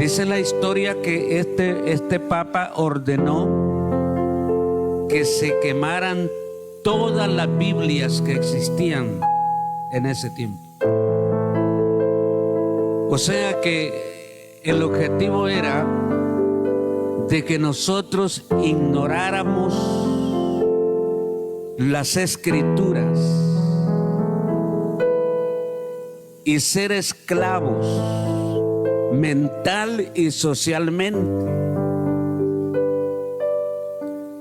Dice la historia que este papa ordenó que se quemaran todas las Biblias que existían en ese tiempo. O sea que el objetivo era de que nosotros ignoráramos las Escrituras y ser esclavos mental y socialmente.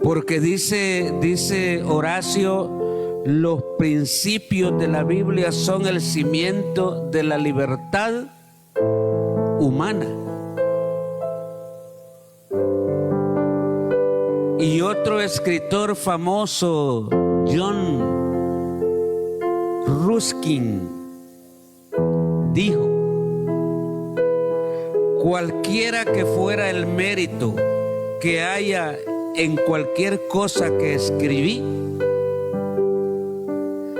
Porque dice Horacio, los principios de la Biblia son el cimiento de la libertad humana. Y otro escritor famoso, John Ruskin, dijo: cualquiera que fuera el mérito que haya en cualquier cosa que escribí,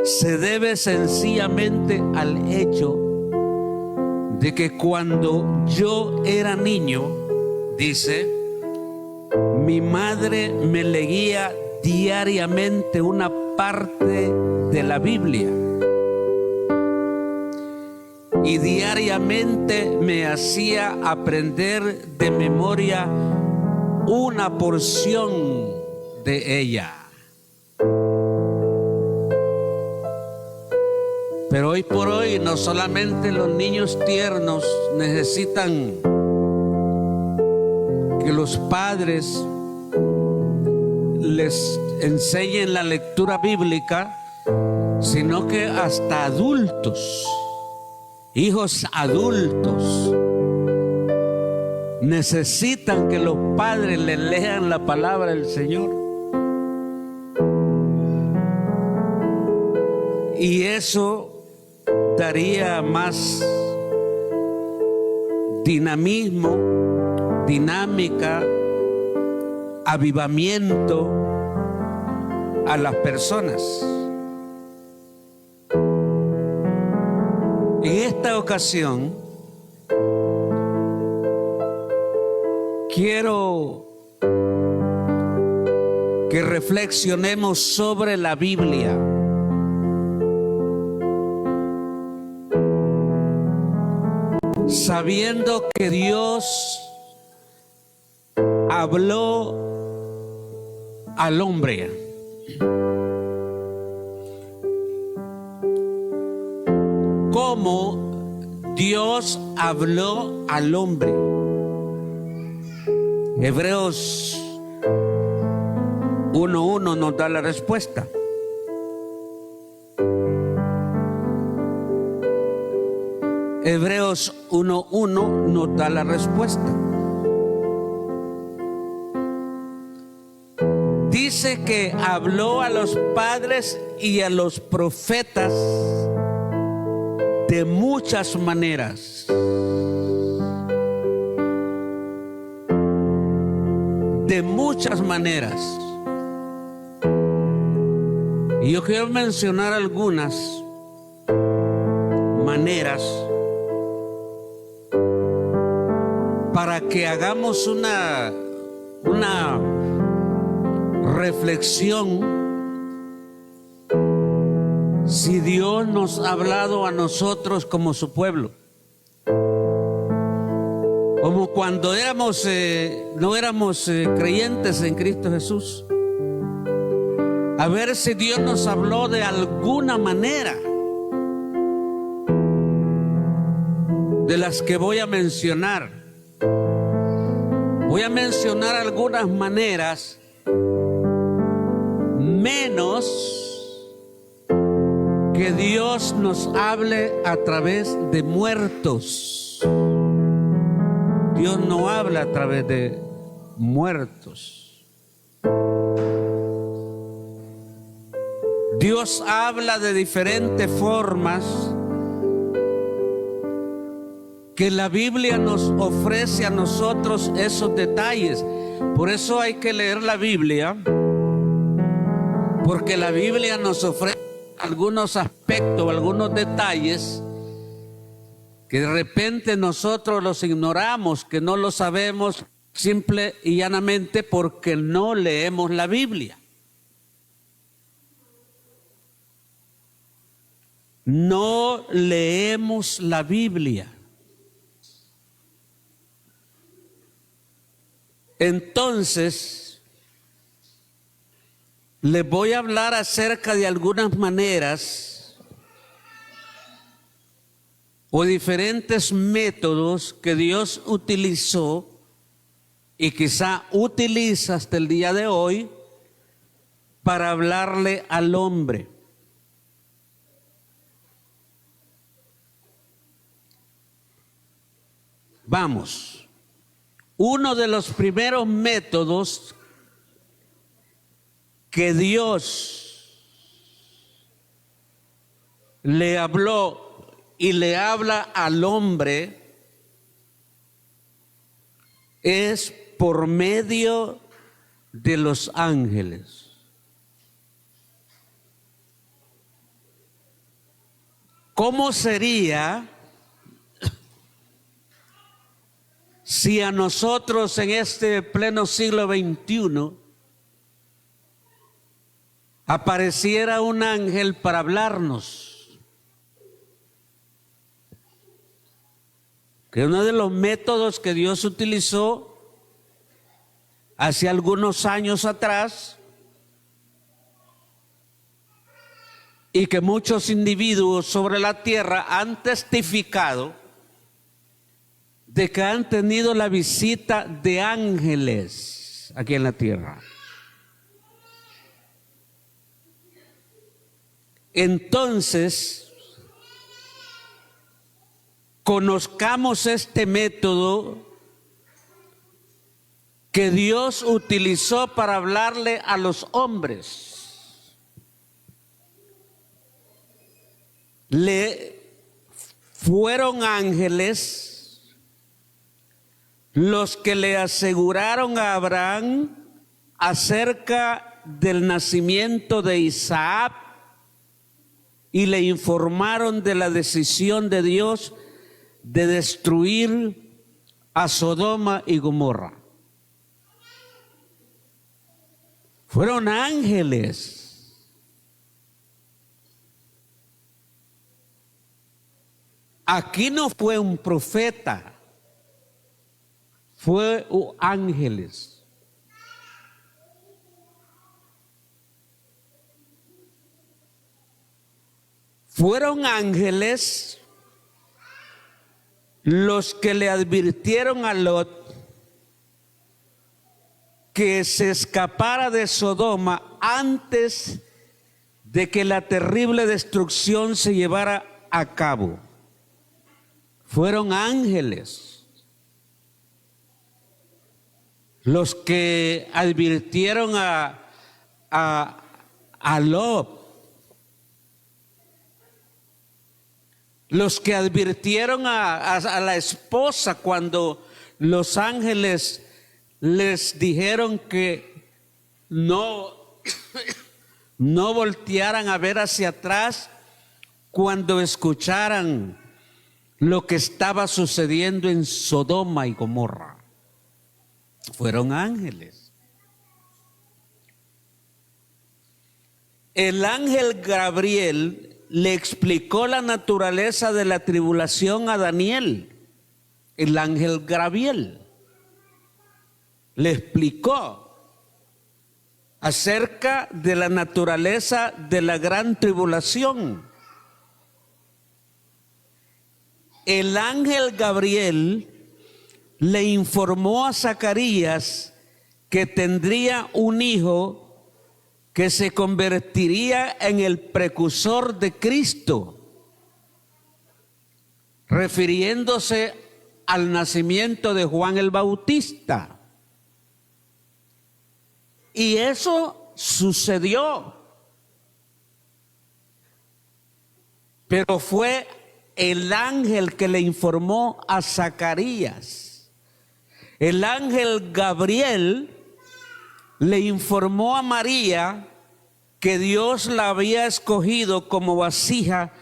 se debe sencillamente al hecho de que cuando yo era niño, dice, mi madre me leía diariamente una parte de la Biblia y diariamente me hacía aprender de memoria una porción de ella. Pero hoy por hoy no solamente los niños tiernos necesitan que los padres les enseñen la lectura bíblica, sino que hasta adultos, hijos adultos, necesitan que los padres les lean la palabra del Señor. Y eso daría más dinamismo, dinámica, avivamiento a las personas. En esta ocasión quiero que reflexionemos sobre la Biblia. Sabiendo que Dios habló al hombre. ¿Cómo Dios habló al hombre? Hebreos 1:1 nos da la respuesta. Hebreos 1:1 nos da la respuesta. Dice que habló a los padres y a los profetas de muchas maneras. De muchas maneras. Y yo quiero mencionar algunas maneras para que hagamos una reflexión si Dios nos ha hablado a nosotros como su pueblo. Como cuando no éramos creyentes en Cristo Jesús. A ver si Dios nos habló de alguna manera de las que voy a mencionar. Voy a mencionar algunas maneras, menos que Dios nos hable a través de muertos. Dios no habla a través de muertos. Dios habla de diferentes formas que la Biblia nos ofrece a nosotros esos detalles. Por eso hay que leer la Biblia, porque la Biblia nos ofrece algunos aspectos, algunos detalles que de repente nosotros los ignoramos, que no lo sabemos simple y llanamente porque no leemos la Biblia. No leemos la Biblia. Entonces, les voy a hablar acerca de algunas maneras o diferentes métodos que Dios utilizó y quizá utiliza hasta el día de hoy para hablarle al hombre. Vamos, uno de los primeros métodos que Dios le habló y le habla al hombre es por medio de los ángeles. ¿Cómo sería si a nosotros en este pleno siglo XXI apareciera un ángel para hablarnos? Que uno de los métodos que Dios utilizó hace algunos años atrás y que muchos individuos sobre la tierra han testificado de que han tenido la visita de ángeles aquí en la tierra. Entonces, conozcamos este método que Dios utilizó para hablarle a los hombres. Fueron ángeles los que le aseguraron a Abraham acerca del nacimiento de Isaac y le informaron de la decisión de Dios de destruir a Sodoma y Gomorra. Fueron ángeles. Aquí no fue un profeta. Fue ángeles. Fueron ángeles los que le advirtieron a Lot que se escapara de Sodoma antes de que la terrible destrucción se llevara a cabo. Fueron ángeles los que advirtieron a Lot, los que advirtieron a la esposa cuando los ángeles les dijeron que no voltearan a ver hacia atrás cuando escucharan lo que estaba sucediendo en Sodoma y Gomorra. Fueron ángeles. El ángel Gabriel le explicó la naturaleza de la tribulación a Daniel. El ángel Gabriel le explicó acerca de la naturaleza de la gran tribulación. El ángel Gabriel le informó a Zacarías que tendría un hijo que se convertiría en el precursor de Cristo, refiriéndose al nacimiento de Juan el Bautista. Y eso sucedió. Pero fue el ángel que le informó a Zacarías. El ángel Gabriel le informó a María que Dios la había escogido como vasija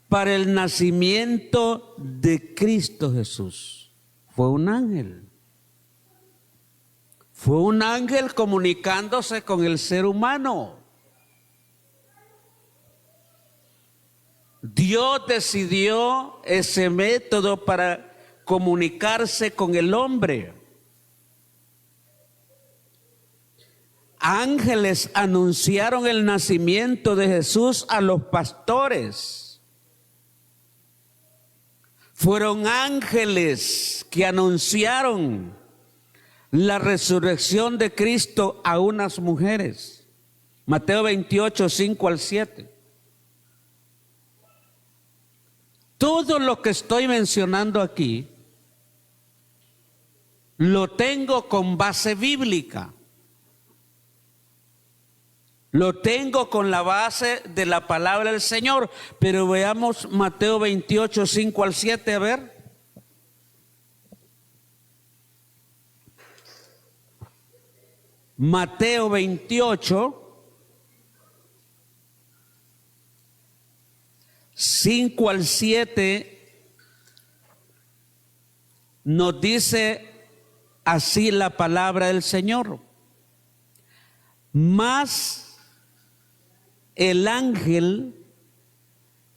para el nacimiento de Cristo Jesús? Fue un ángel. Fue un ángel comunicándose con el ser humano. Dios decidió ese método para comunicarse con el hombre. Ángeles anunciaron el nacimiento de Jesús a los pastores. Fueron ángeles que anunciaron la resurrección de Cristo a unas mujeres. Mateo 28, 5 al 7. Todo lo que estoy mencionando aquí lo tengo con base bíblica. Lo tengo con la base de la palabra del Señor. Pero veamos Mateo 28, 5 al 7, a ver. Mateo 28, 5 al 7, nos dice así la palabra del Señor. Mas el ángel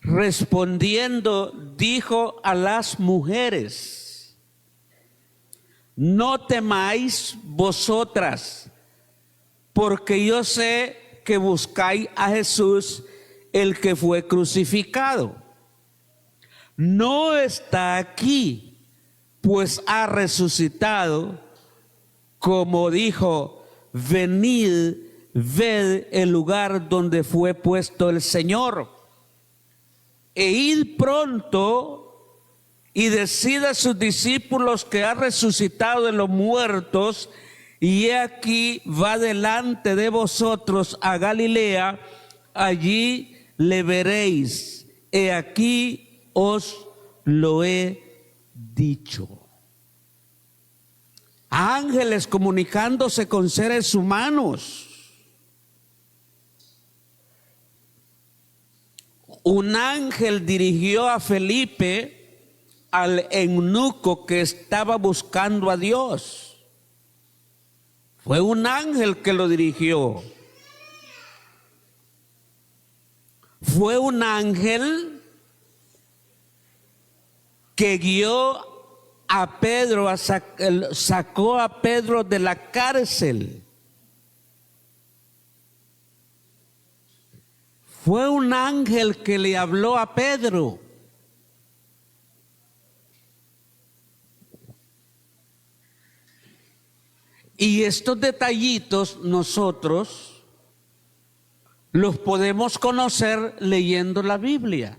respondiendo dijo a las mujeres: no temáis vosotras, porque yo sé que buscáis a Jesús, el que fue crucificado. No está aquí, pues ha resucitado, como dijo. Venid, ved el lugar donde fue puesto el Señor, e id pronto y decid a sus discípulos que ha resucitado de los muertos, y he aquí va delante de vosotros a Galilea, allí le veréis. He aquí os lo he dicho. Ángeles comunicándose con seres humanos. Un ángel dirigió a Felipe al eunuco que estaba buscando a Dios. Fue un ángel que lo dirigió. Fue un ángel que guió a Pedro, sacó a Pedro de la cárcel. Fue un ángel que le habló a Pedro. Y estos detallitos nosotros los podemos conocer leyendo la Biblia.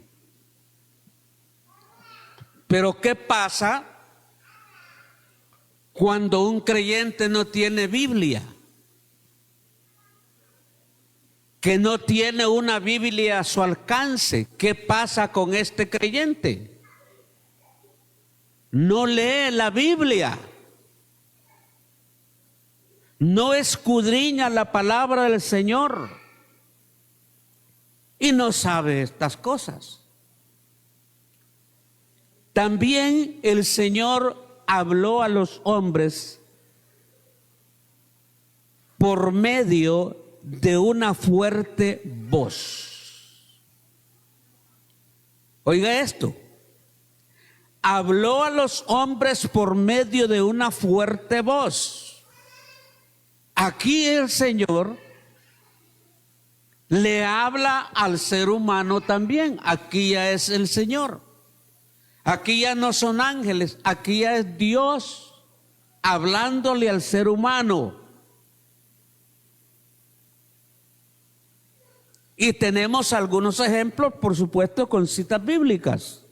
Pero ¿qué pasa cuando un creyente no tiene Biblia? Que no tiene una Biblia a su alcance. ¿Qué pasa con este creyente? No lee la Biblia. No escudriña la palabra del Señor. Y no sabe estas cosas. También el Señor habló a los hombres por medio de una fuerte voz. Oiga esto. Habló a los hombres por medio de una fuerte voz. Aquí el Señor le habla al ser humano también. Aquí ya es el Señor. Aquí ya no son ángeles, aquí ya es Dios hablándole al ser humano. Y tenemos algunos ejemplos, por supuesto, con citas bíblicas.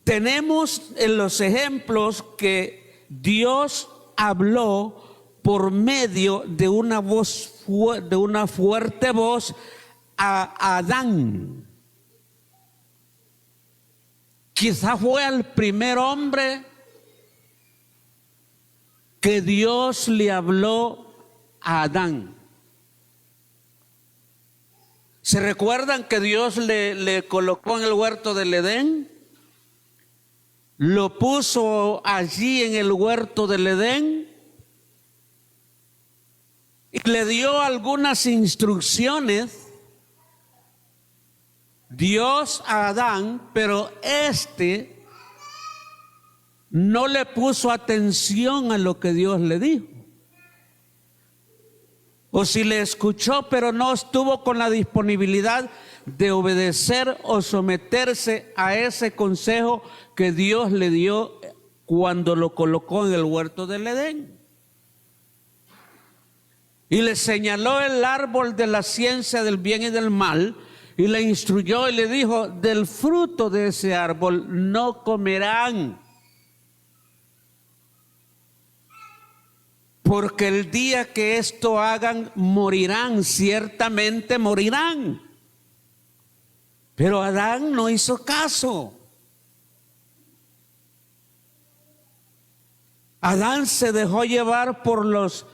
Tenemos en los ejemplos que Dios habló por medio de una voz, de una fuerte voz a Adán. Quizá fue el primer hombre que Dios le habló a Adán. ¿Se recuerdan que Dios le colocó en el huerto del Edén? Lo puso allí en el huerto del Edén y le dio algunas instrucciones Dios a Adán, pero no le puso atención a lo que Dios le dijo. O si le escuchó, pero no estuvo con la disponibilidad de obedecer o someterse a ese consejo que Dios le dio cuando lo colocó en el huerto del Edén. Y le señaló el árbol de la ciencia del bien y del mal, y le instruyó y le dijo: del fruto de ese árbol no comerán, porque el día que esto hagan morirán, ciertamente morirán. Pero Adán no hizo caso. Adán se dejó llevar por las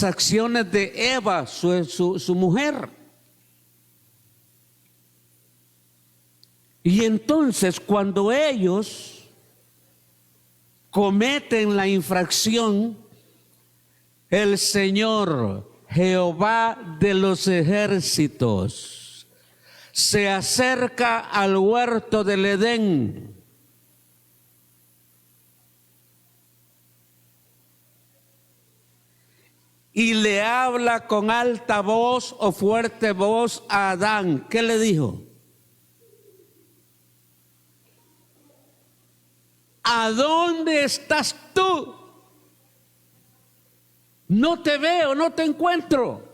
acciones de Eva, su mujer. Y entonces, cuando ellos cometen la infracción, el Señor, Jehová de los ejércitos, se acerca al huerto del Edén y le habla con alta voz o fuerte voz a Adán. ¿Qué le dijo? ¿A dónde estás tú? No te veo, no te encuentro.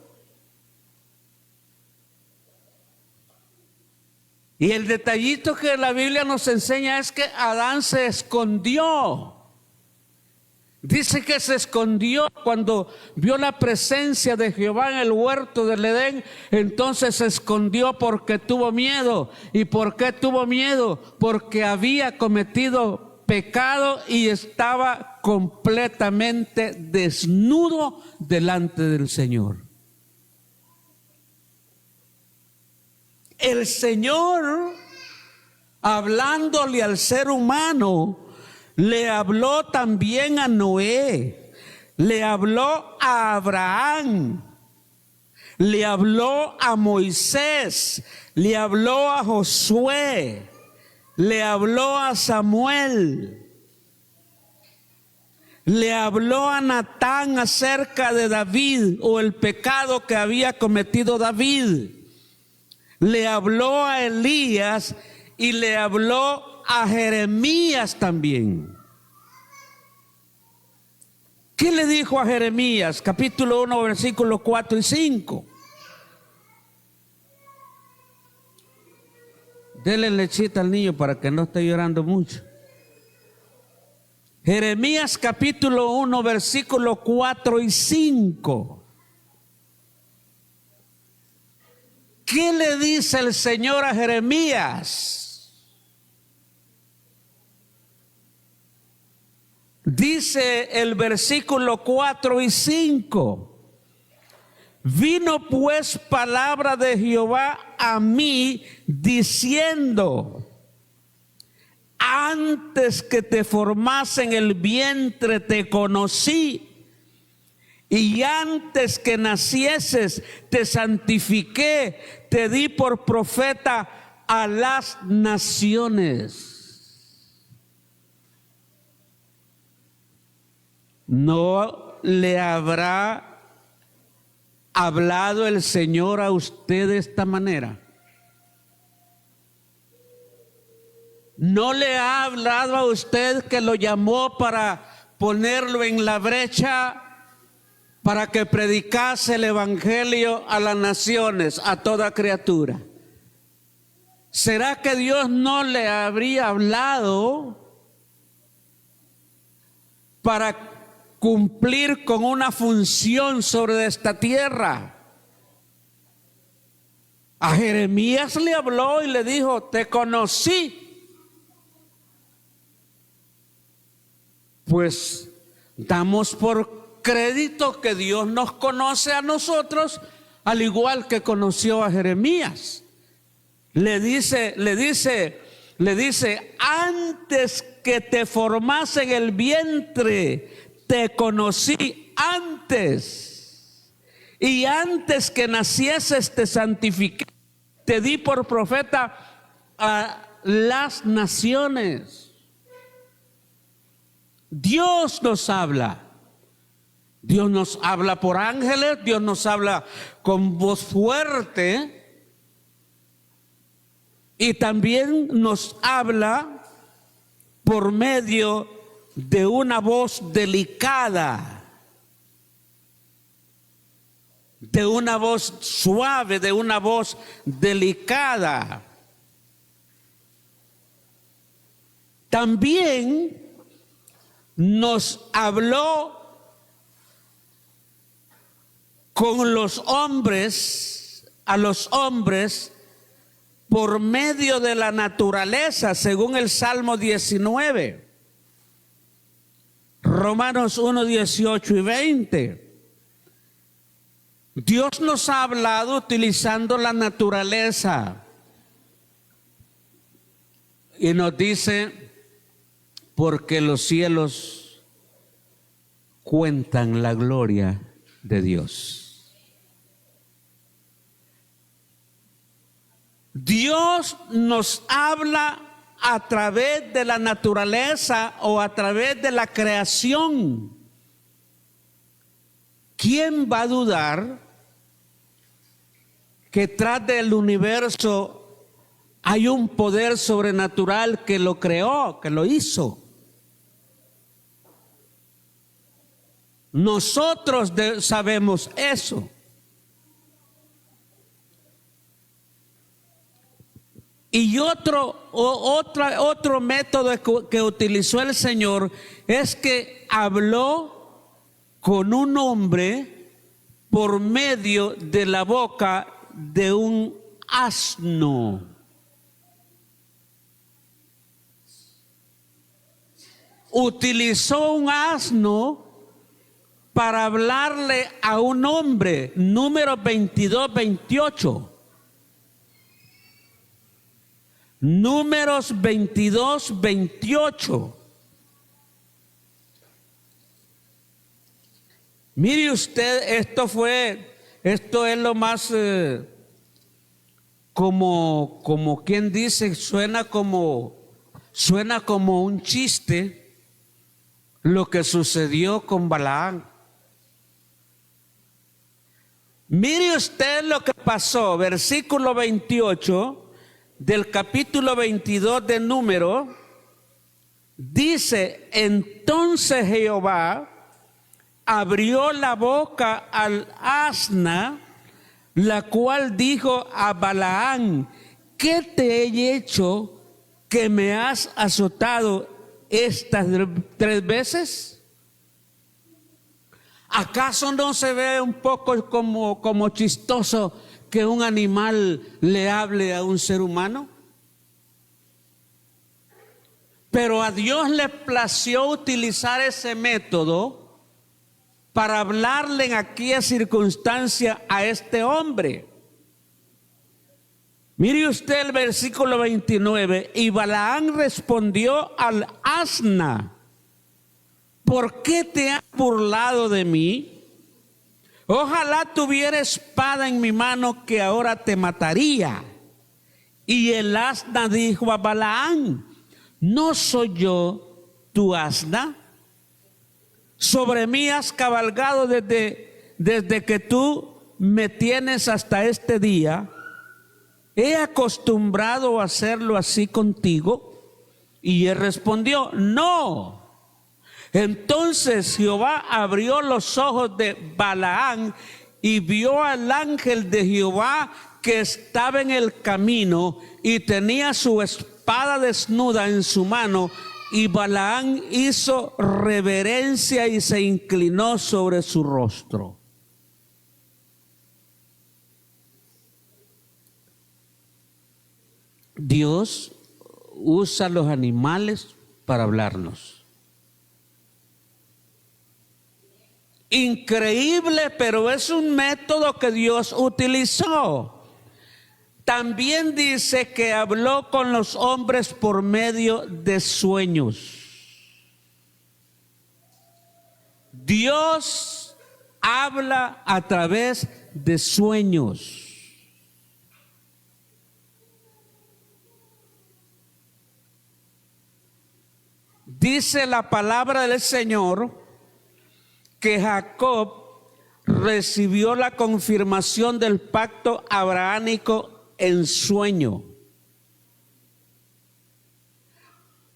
Y el detallito que la Biblia nos enseña es que Adán se escondió. Dice que se escondió cuando vio la presencia de Jehová en el huerto del Edén. Entonces se escondió porque tuvo miedo. ¿Y por qué tuvo miedo? Porque había cometido pecado y estaba completamente desnudo delante del Señor. El Señor, hablándole al ser humano, le habló también a Noé, le habló a Abraham, le habló a Moisés, le habló a Josué, le habló a Samuel, le habló a Natán acerca de David o el pecado que había cometido David, le habló a Elías y le habló a Jeremías también. ¿Qué le dijo a Jeremías? Capítulo 1, versículos 4 y 5. Dele lechita al niño para que no esté llorando mucho. Jeremías capítulo 1, versículos 4 y 5. ¿Qué le dice el Señor a Jeremías? Dice el versículo 4 y 5. Vino pues palabra de Jehová a mí diciendo: antes que te formase en el vientre te conocí, y antes que nacieses te santifiqué, te di por profeta a las naciones. ¿No le habrá hablado el Señor a usted de esta manera? ¿No le ha hablado a usted que lo llamó para ponerlo en la brecha para que predicase el evangelio a las naciones, a toda criatura? ¿Será que Dios no le habría hablado para cumplir con una función sobre esta tierra? A Jeremías le habló y le dijo: te conocí. Pues damos por crédito que Dios nos conoce a nosotros al igual que conoció a Jeremías. Le dice, antes que te formase en el vientre, te conocí antes. Y antes que nacieses te santifiqué, te di por profeta a las naciones. Dios nos habla. Dios nos habla por ángeles, Dios nos habla con voz fuerte y también nos habla por medio de una voz delicada, de una voz suave, de una voz delicada. También nos habló con los hombres, a los hombres, por medio de la naturaleza, según el Salmo 19, Romanos 1, 18 y 20. Dios nos ha hablado utilizando la naturaleza y nos dice, porque los cielos cuentan la gloria de Dios. Dios nos habla a través de la naturaleza o a través de la creación. ¿Quién va a dudar que tras del universo hay un poder sobrenatural que lo creó, que lo hizo? Nosotros sabemos eso. Y otro método que utilizó el Señor es que habló con un hombre por medio de la boca de un asno. Utilizó un asno para hablarle a un hombre, número 22, 28. Números 22, 28. Mire usted, esto es lo más, como quien dice, suena como un chiste lo que sucedió con Balaán. Mire usted lo que pasó, versículo 28 del capítulo 22 de Números, dice, entonces Jehová abrió la boca al asna, la cual dijo a Balaán, ¿qué te he hecho que me has azotado estas 3 veces? ¿Acaso no se ve un poco como chistoso que un animal le hable a un ser humano? Pero a Dios le plació utilizar ese método para hablarle en aquella circunstancia a este hombre. Mire usted el versículo 29, y Balaán respondió al asna, ¿por qué te has burlado de mí? Ojalá tuviera espada en mi mano que ahora te mataría. Y el asna dijo a Balaán, ¿no soy yo tu asna? Sobre mí has cabalgado desde que tú me tienes hasta este día. ¿He acostumbrado a hacerlo así contigo? Y él respondió, no. Entonces Jehová abrió los ojos de Balaán y vio al ángel de Jehová que estaba en el camino y tenía su espada desnuda en su mano, y Balaán hizo reverencia y se inclinó sobre su rostro. Dios usa los animales para hablarnos. Increíble, pero es un método que Dios utilizó. También dice que habló con los hombres por medio de sueños. Dios habla a través de sueños. Dice la palabra del Señor que Jacob recibió la confirmación del pacto abrahámico en sueño.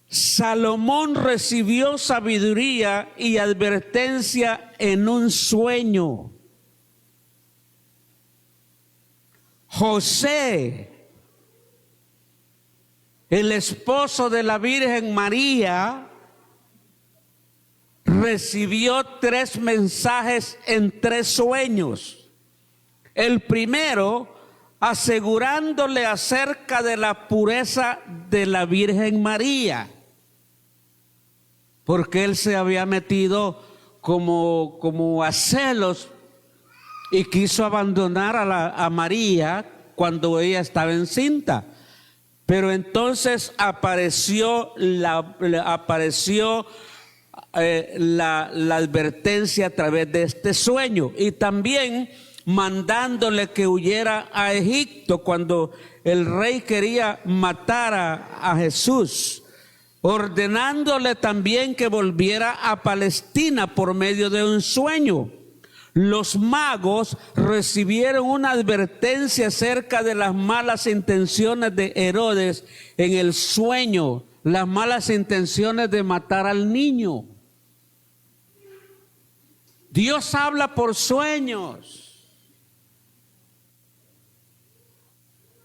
Salomón recibió sabiduría y advertencia en un sueño. José, el esposo de la Virgen María, recibió 3 mensajes en 3 sueños. El primero, asegurándole acerca de la pureza de la Virgen María, porque él se había metido como a celos y quiso abandonar a María cuando ella estaba encinta. Pero entonces apareció la advertencia a través de este sueño, y también mandándole que huyera a Egipto cuando el rey quería matar a Jesús, ordenándole también que volviera a Palestina por medio de un sueño. Los magos recibieron una advertencia acerca de las malas intenciones de Herodes en el sueño, las malas intenciones de matar al niño. Dios habla por sueños.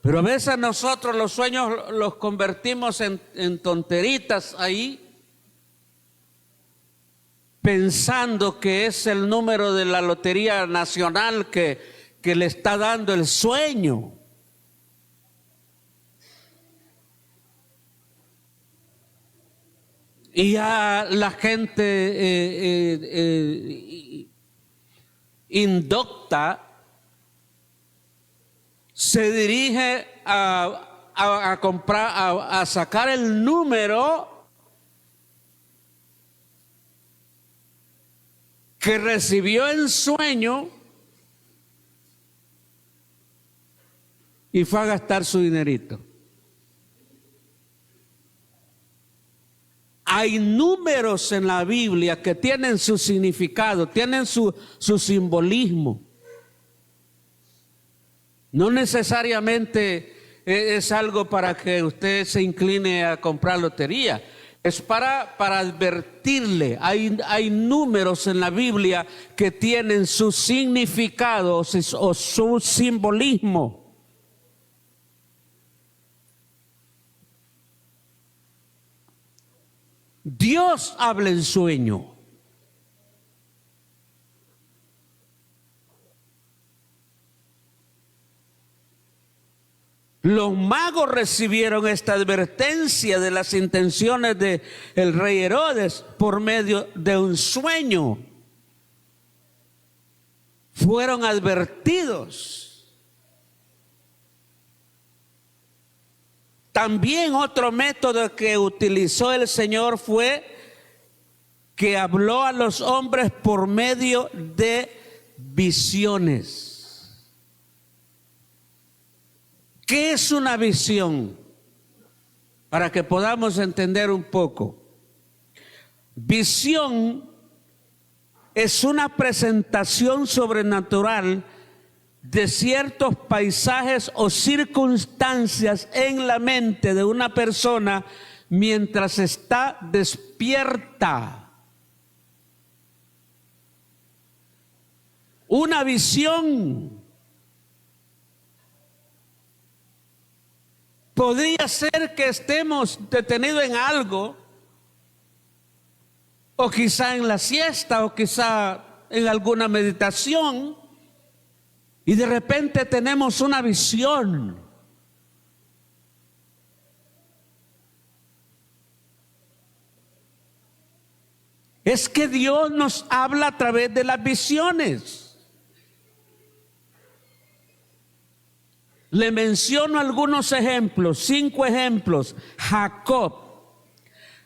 Pero a veces nosotros los sueños los convertimos en tonteritas ahí, pensando que es el número de la Lotería Nacional que le está dando el sueño. Y ya la gente indocta se dirige a comprar, a sacar el número que recibió en sueño y fue a gastar su dinerito. Hay números en la Biblia que tienen su significado, tienen su simbolismo. No necesariamente es algo para que usted se incline a comprar lotería. Es para advertirle. Hay números en la Biblia que tienen su significado o su simbolismo. Dios habla en sueño. Los magos recibieron esta advertencia de las intenciones del rey Herodes por medio de un sueño. Fueron advertidos. También otro método que utilizó el Señor fue que habló a los hombres por medio de visiones. ¿Qué es una visión? Para que podamos entender un poco. Visión es una presentación sobrenatural de ciertos paisajes o circunstancias en la mente de una persona mientras está despierta. Una visión podría ser que estemos detenidos en algo, o quizá en la siesta, o quizá en alguna meditación, y de repente tenemos una visión. es que Dios nos habla a través de las visiones. Le menciono algunos ejemplos, 5 ejemplos. Jacob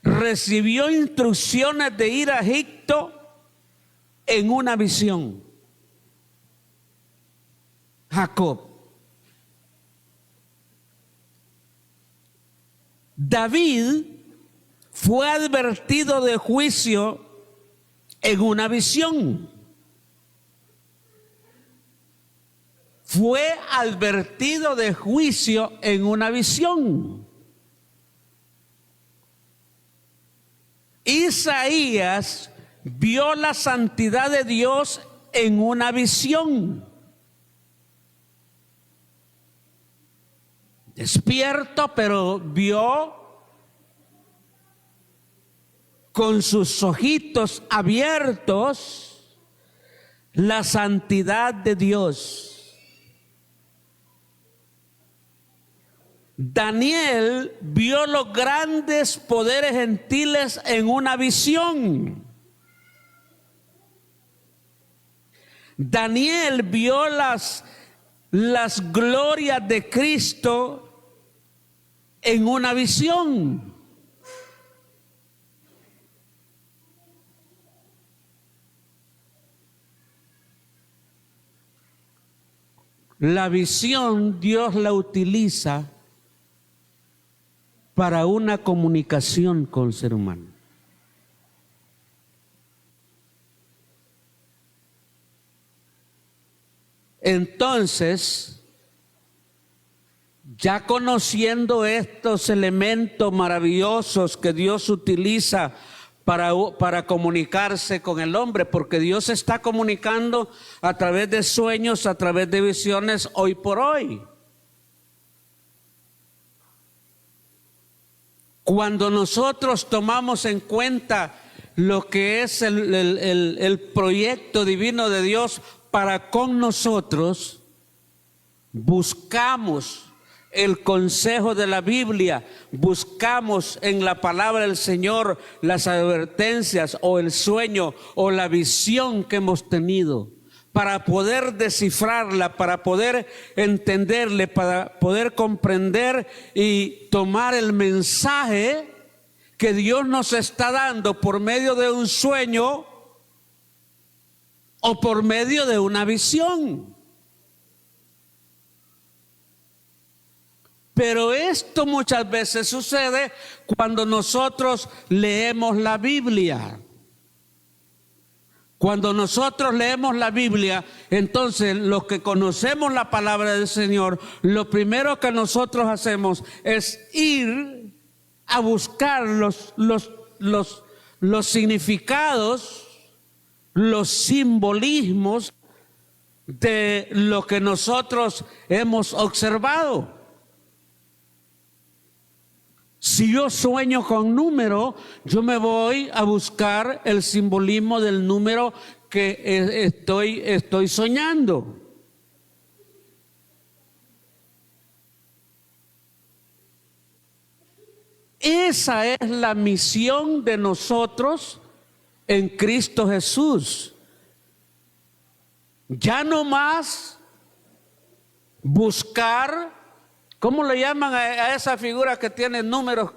recibió instrucciones de ir a Egipto en una visión. Jacob. David fue advertido de juicio en una visión. Fue advertido de juicio en una visión. Isaías vio la santidad de Dios en una visión. Despierto, pero vio con sus ojitos abiertos la santidad de Dios. Daniel vio los grandes poderes gentiles en una visión. Daniel vio las glorias de Cristo en una visión. La visión Dios la utiliza para una comunicación con el ser humano. Entonces, ya conociendo estos elementos maravillosos que Dios utiliza para comunicarse con el hombre, porque Dios está comunicando a través de sueños, a través de visiones hoy por hoy. Cuando nosotros tomamos en cuenta lo que es el proyecto divino de Dios para con nosotros, buscamos el consejo de la Biblia, buscamos en la palabra del Señor las advertencias o el sueño o la visión que hemos tenido para poder descifrarla, para poder entenderle, para poder comprender y tomar el mensaje que Dios nos está dando por medio de un sueño o por medio de una visión. Pero esto muchas veces sucede cuando nosotros leemos la Biblia. Cuando nosotros leemos la Biblia, entonces los que conocemos la palabra del Señor, lo primero que nosotros hacemos es ir a buscar los significados, los simbolismos de lo que nosotros hemos observado. Si yo sueño con número, yo me voy a buscar el simbolismo del número que estoy soñando. Esa es la misión de nosotros en Cristo Jesús. Ya no más buscar. ¿Cómo le llaman a esa figura que tiene números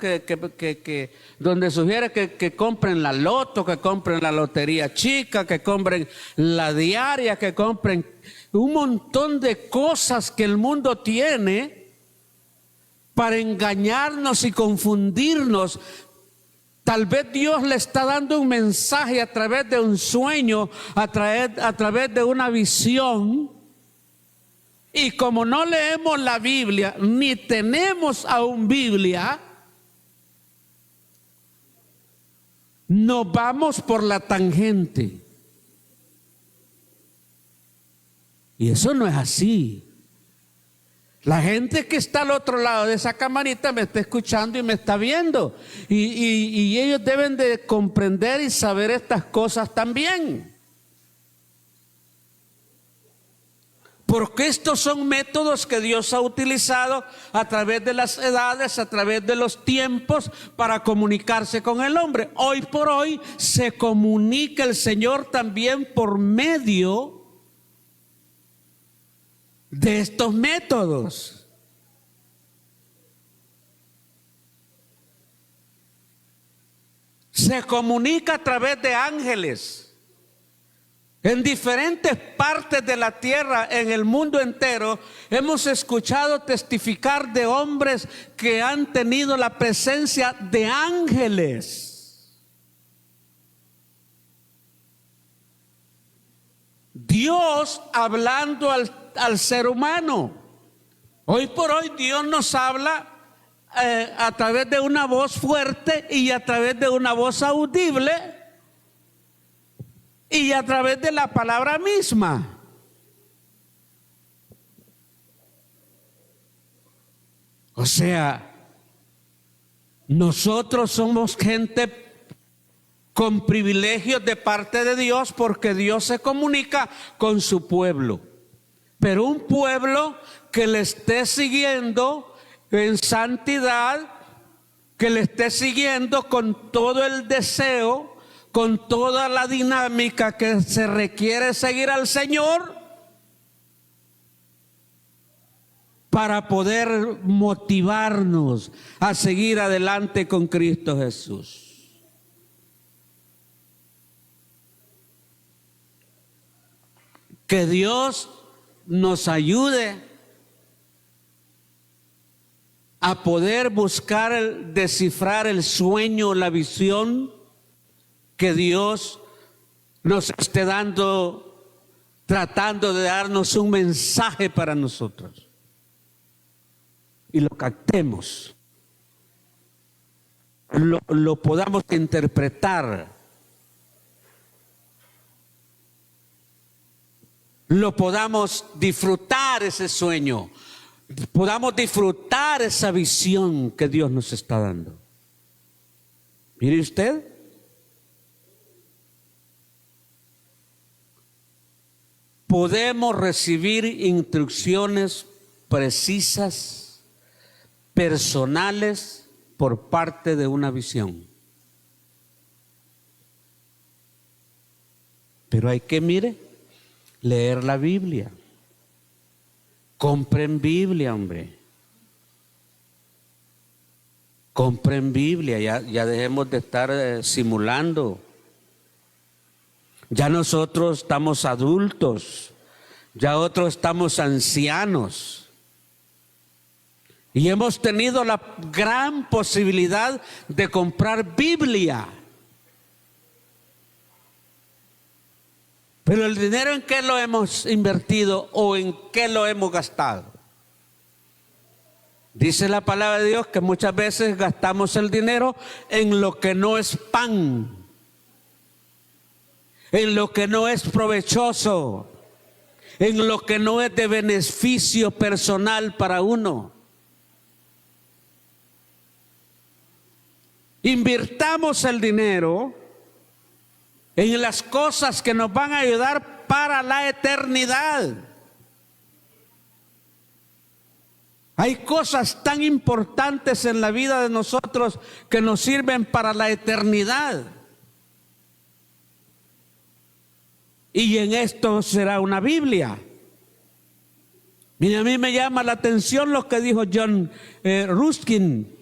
donde sugiere que compren la loto, que compren la lotería chica, que compren la diaria, que compren un montón de cosas que el mundo tiene para engañarnos y confundirnos? Tal vez Dios le está dando un mensaje a través de un sueño, a través de una visión. Y como no leemos la Biblia, ni tenemos aún Biblia, nos vamos por la tangente. Y eso no es así. La gente que está al otro lado de esa camarita me está escuchando y me está viendo. Y ellos deben de comprender y saber estas cosas también. Porque estos son métodos que Dios ha utilizado a través de las edades, a través de los tiempos, para comunicarse con el hombre. Hoy por hoy se comunica el Señor también por medio de estos métodos. Se comunica a través de ángeles. En diferentes partes de la tierra, en el mundo entero, hemos escuchado testificar de hombres que han tenido la presencia de ángeles. Dios hablando al ser humano. Hoy por hoy Dios nos habla a través de una voz fuerte y a través de una voz audible. Y a través de la palabra misma. O sea, nosotros somos gente con privilegios de parte de Dios, porque Dios se comunica con su pueblo. Pero un pueblo que le esté siguiendo en santidad, que le esté siguiendo con todo el deseo, con toda la dinámica que se requiere seguir al Señor para poder motivarnos a seguir adelante con Cristo Jesús. Que Dios nos ayude a poder buscar, descifrar el sueño, la visión que Dios nos esté dando, tratando de darnos un mensaje para nosotros. Y lo captemos, lo podamos interpretar, lo podamos disfrutar ese sueño, podamos disfrutar esa visión que Dios nos está dando. Mire usted, podemos recibir instrucciones precisas, personales, por parte de una visión. Pero hay que, mire, leer la Biblia. Compren Biblia, hombre. Compren Biblia, ya dejemos de estar simulando. Ya nosotros estamos adultos, ya otros estamos ancianos. Y hemos tenido la gran posibilidad de comprar Biblia. Pero el dinero, ¿en qué lo hemos invertido o en qué lo hemos gastado? Dice la palabra de Dios que muchas veces gastamos el dinero en lo que no es pan, en lo que no es provechoso, en lo que no es de beneficio personal para uno. Invirtamos el dinero en las cosas que nos van a ayudar para la eternidad. Hay cosas tan importantes en la vida de nosotros que nos sirven para la eternidad. Y en esto será una Biblia. Mira, a mí me llama la atención lo que dijo John Ruskin.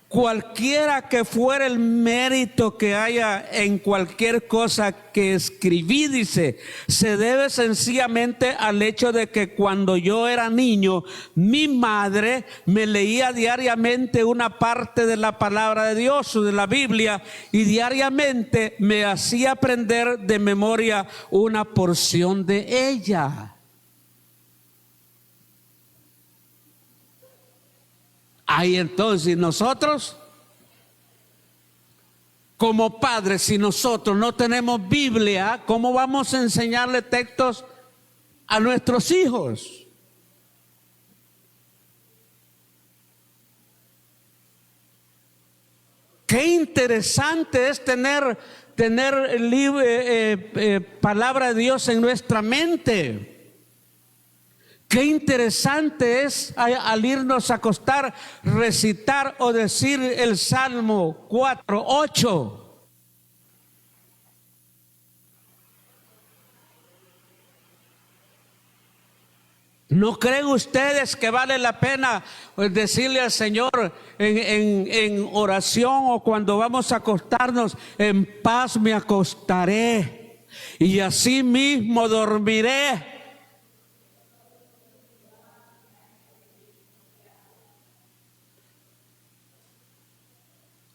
Cualquiera que fuera el mérito que haya en cualquier cosa que escribí, dice, se debe sencillamente al hecho de que cuando yo era niño, mi madre me leía diariamente una parte de la palabra de Dios o de la Biblia, y diariamente me hacía aprender de memoria una porción de ella. Ahí entonces nosotros, como padres, si nosotros no tenemos Biblia, ¿cómo vamos a enseñarle textos a nuestros hijos? Qué interesante es tener palabra de Dios en nuestra mente. Qué interesante es al irnos a acostar recitar o decir el Salmo 4:8. ¿No creen ustedes que vale la pena decirle al Señor en oración o cuando vamos a acostarnos: en paz me acostaré y así mismo dormiré?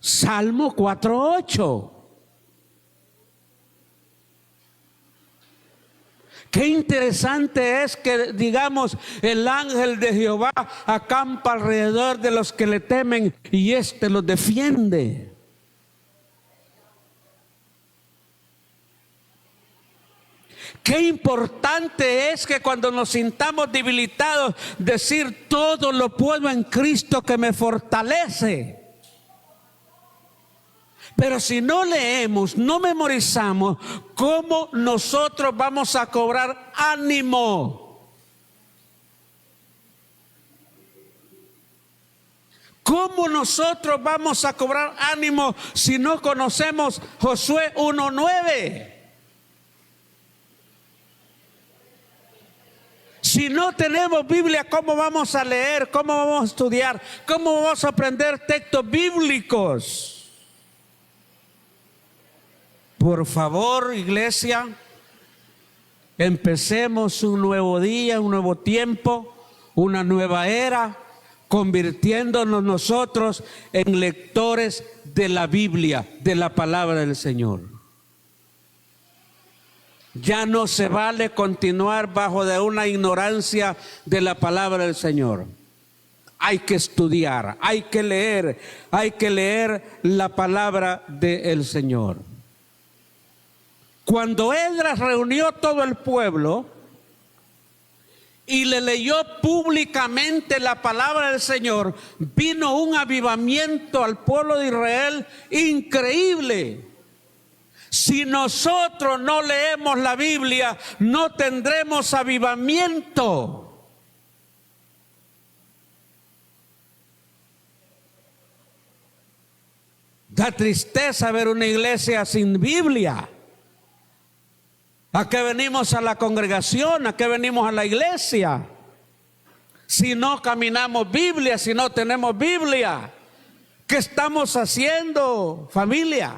Salmo 4:8. Qué interesante es que digamos: el ángel de Jehová acampa alrededor de los que le temen y éste los defiende. Qué importante es que cuando nos sintamos debilitados, decir: todo lo puedo en Cristo que me fortalece. Pero si no leemos, no memorizamos, ¿cómo nosotros vamos a cobrar ánimo? ¿Cómo nosotros vamos a cobrar ánimo si no conocemos Josué 1:9? Si no tenemos Biblia, ¿cómo vamos a leer? ¿Cómo vamos a estudiar? ¿Cómo vamos a aprender textos bíblicos? Por favor, iglesia, empecemos un nuevo día, un nuevo tiempo, una nueva era, convirtiéndonos nosotros en lectores de la Biblia, de la palabra del Señor. Ya no se vale continuar bajo de una ignorancia de la palabra del Señor. Hay que estudiar, hay que leer la palabra del Señor. Cuando Esdras reunió todo el pueblo y le leyó públicamente la palabra del Señor, vino un avivamiento al pueblo de Israel increíble. Si nosotros no leemos la Biblia, no tendremos avivamiento. Da tristeza ver una iglesia sin Biblia. ¿A qué venimos a la congregación? ¿A qué venimos a la iglesia? Si no caminamos Biblia, si no tenemos Biblia, ¿qué estamos haciendo, familia?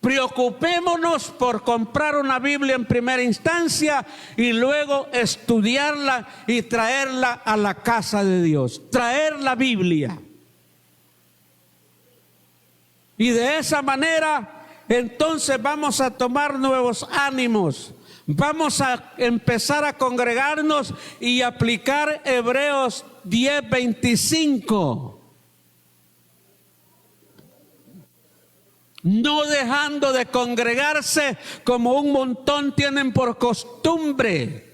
Preocupémonos por comprar una Biblia en primera instancia y luego estudiarla y traerla a la casa de Dios. Traer la Biblia. Y de esa manera, entonces vamos a tomar nuevos ánimos. Vamos a empezar a congregarnos y aplicar Hebreos 10:25. No dejando de congregarse como un montón tienen por costumbre.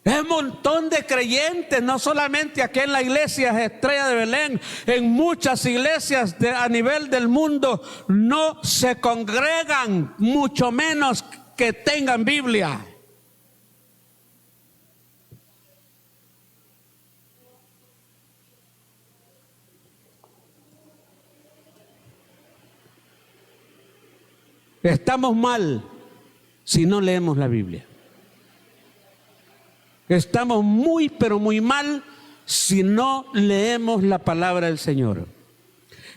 Es un montón de creyentes, no solamente aquí en la iglesia Estrella de Belén, en muchas iglesias a nivel del mundo no se congregan, mucho menos que tengan Biblia. Estamos mal si no leemos la Biblia. Estamos muy, pero muy mal si no leemos la palabra del Señor.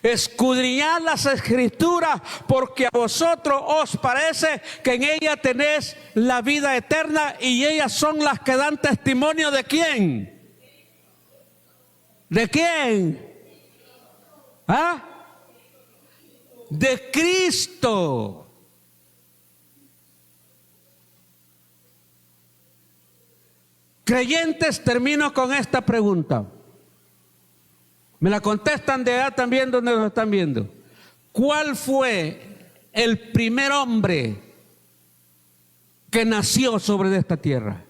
Escudriñad las Escrituras, porque a vosotros os parece que en ellas tenéis la vida eterna, y ellas son las que dan testimonio ¿de quién? ¿De quién? ¿Ah? De Cristo. Creyentes, termino con esta pregunta. Me la contestan de allá también donde nos están viendo. ¿Cuál fue el primer hombre que nació sobre esta tierra?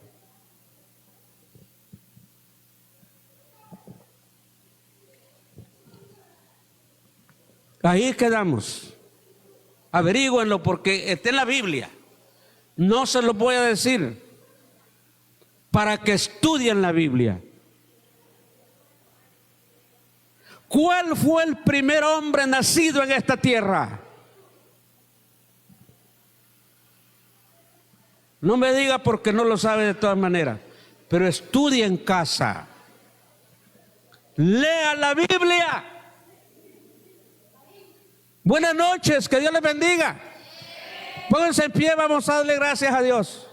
Ahí quedamos. Averígüenlo porque está en la Biblia. No se lo voy a decir para que estudien la Biblia. ¿Cuál fue el primer hombre nacido en esta tierra? No me diga porque no lo sabe de todas maneras, pero estudie en casa. Lea la Biblia. Buenas noches, que Dios les bendiga. Pónganse en pie, vamos a darle gracias a Dios.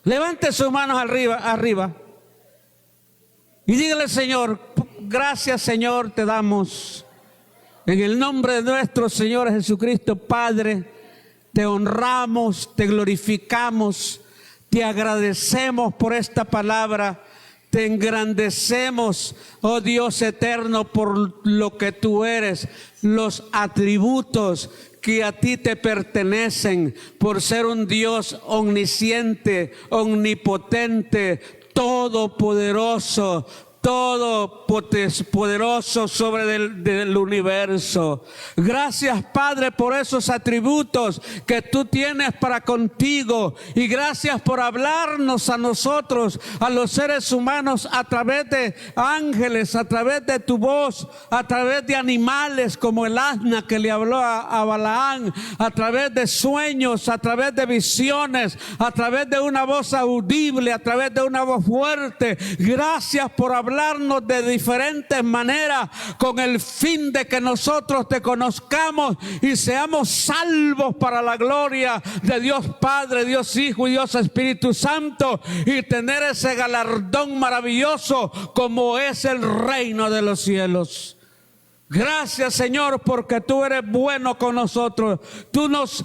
Levante sus manos arriba y dígale: Señor, gracias Señor te damos en el nombre de nuestro Señor Jesucristo. Padre, te honramos, te glorificamos, te agradecemos por esta palabra. Te engrandecemos, oh Dios eterno, por lo que tú eres, los atributos que a ti te pertenecen, por ser un Dios omnisciente, omnipotente, todopoderoso, poderoso sobre del universo. Gracias, Padre, por esos atributos que tú tienes para contigo, y gracias por hablarnos a nosotros, a los seres humanos, a través de ángeles, a través de tu voz, a través de animales como el asna que le habló a Balaán, a través de sueños, a través de visiones, a través de una voz audible, a través de una voz fuerte. Gracias por hablarnos de diferentes maneras, con el fin de que nosotros te conozcamos y seamos salvos para la gloria de Dios Padre, Dios Hijo y Dios Espíritu Santo, y tener ese galardón maravilloso como es el reino de los cielos. Gracias, Señor, porque tú eres bueno con nosotros. Tú nos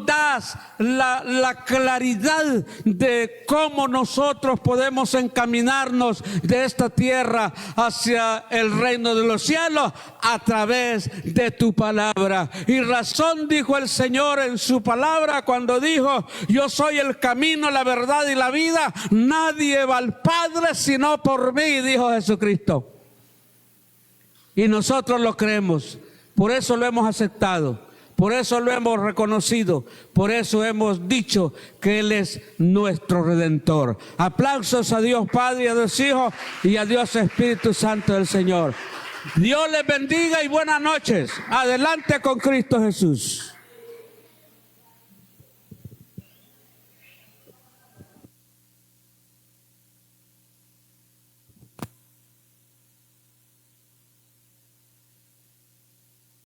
das la claridad de cómo nosotros podemos encaminarnos de esta tierra hacia el reino de los cielos a través de tu palabra. Y razón dijo el Señor en su palabra cuando dijo: yo soy el camino, la verdad y la vida. Nadie va al Padre sino por mí, dijo Jesucristo. Y nosotros lo creemos, por eso lo hemos aceptado, por eso lo hemos reconocido, por eso hemos dicho que Él es nuestro Redentor. Aplausos a Dios Padre, a Dios Hijo y a Dios Espíritu Santo del Señor. Dios les bendiga y buenas noches. Adelante con Cristo Jesús.